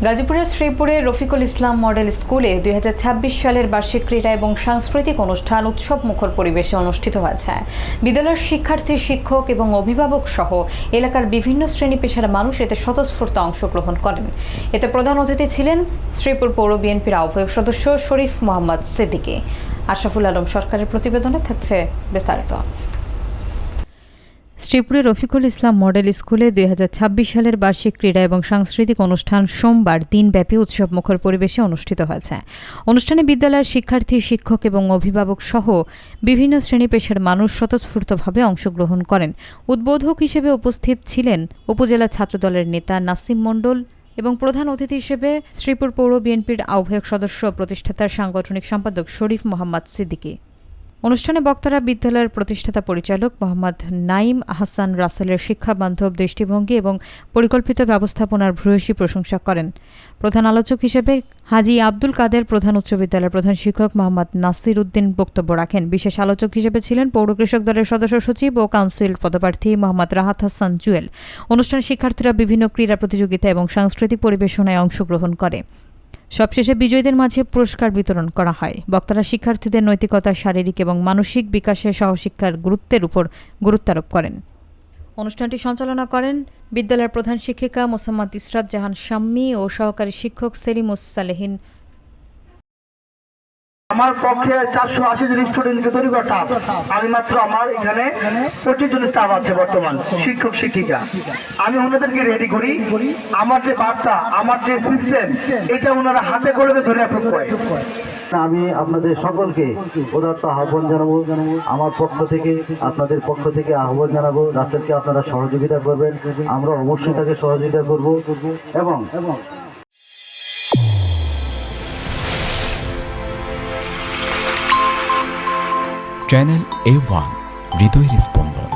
গাজীপুরের শ্রীপুরে রফিকুল ইসলাম মডেল স্কুলে 2026 সালের বার্ষিক ক্রীড়া এবং সাংস্কৃতিক অনুষ্ঠান উৎসব মুখর পরিবেশে অনুষ্ঠিত হয়েছে। বিদ্যালয়ের শিক্ষার্থী, শিক্ষক এবং অভিভাবক সহ এলাকার বিভিন্ন শ্রেণী পেশার মানুষ এতে স্বতঃস্ফূর্ত অংশগ্রহণ করেন। এতে প্রধান অতিথি ছিলেন শ্রীপুর পৌর বিএনপির আহ্বায়ক সদস্য শরীফ মোহাম্মদ সিদ্দিকী। আশরাফুল আলম সরকারের প্রতিবেদনে থাকছে বিস্তারিত। শ্রীপুরে রফিকুল ইসলাম মডেল স্কুলে 2026 সালের বার্ষিক ক্রীড়া এবং সাংস্কৃতিক অনুষ্ঠান সোমবার দিনব্যাপী উৎসব মুখর পরিবেশে অনুষ্ঠিত হয়েছে। অনুষ্ঠানে বিদ্যালয়ের শিক্ষার্থী, শিক্ষক এবং অভিভাবক সহ বিভিন্ন শ্রেণী পেশার মানুষ স্বতঃস্ফূর্তভাবে অংশগ্রহণ করেন। উদ্বোধক হিসেবে উপস্থিত ছিলেন উপজেলা ছাত্রদলের নেতা নাসিম মণ্ডল এবং প্রধান অতিথি হিসেবে শ্রীপুর পৌর বিএনপির আহ্বায়ক সদস্য প্রতিষ্ঠাতার সাংগঠনিক সম্পাদক শরীফ মোহাম্মদ সিদ্দিকী। অনুষ্ঠানে বক্তারা বিদ্যালয়ের প্রতিষ্ঠাতা পরিচালক মোহাম্মদ নাইম হাসান রাসেলের শিক্ষাবান্ধব দৃষ্টিভঙ্গি এবং পরিকল্পিত ব্যবস্থাপনার ভূয়সী প্রশংসা করেন। প্রধান আলোচক হিসেবে হাজী আব্দুল কাদের প্রধান উচ্চ বিদ্যালয়ের প্রধান শিক্ষক মোহাম্মদ নাসির উদ্দিন বক্তব্য রাখেন। বিশেষ আলোচক হিসেবে ছিলেন পৌর কৃষক দলের সদস্য সচিব ও কাউন্সিল পদপ্রার্থী মোহাম্মদ রাহাত হাসান জুয়েল। অনুষ্ঠানে শিক্ষার্থীরা বিভিন্ন ক্রীড়া প্রতিযোগিতা এবং সাংস্কৃতিক পরিবেশনায় অংশগ্রহণ করে। সবশেষে বিজয়ীদের মাঝে পুরস্কার বিতরণ করা হয়। বক্তারা শিক্ষার্থীদের নৈতিকতা, শারীরিক এবং মানসিক বিকাশে সহশিক্ষার গুরুত্বের উপর গুরুত্বারোপ করেন। অনুষ্ঠানটি সঞ্চালনা করেন বিদ্যালয়ের প্রধান শিক্ষিকা মোসাম্মদ ইসরাত জাহান শাম্মী ও সহকারী শিক্ষক সেলিমুস সালেহিন। আমার পক্ষে 480 জন স্টুডেন্টকে তৈরি করতে আমি মাত্র আমার এখানে 25 জন স্টাফ আছে বর্তমান শিক্ষক শিক্ষিকা। আমি ওনাদেরকে রেডি করি। আমার যে বার্তা, আমার যে সিস্টেম, এটা ওনারা হাতে কলমে ধরে অ্যাপ্রুভ করে। আমি আপনাদের সকলকে উদাত্ত আহ্বান জানাবো, আমার পক্ষ থেকে আপনাদের পক্ষ থেকে আহ্বান জানাবো, রাসেলকে আপনারা সহযোগিতা করবেন, আমরা অবশ্যই তাকে সহযোগিতা করব এবং চ্যানেল A1 হৃদয়ের স্পন্দন।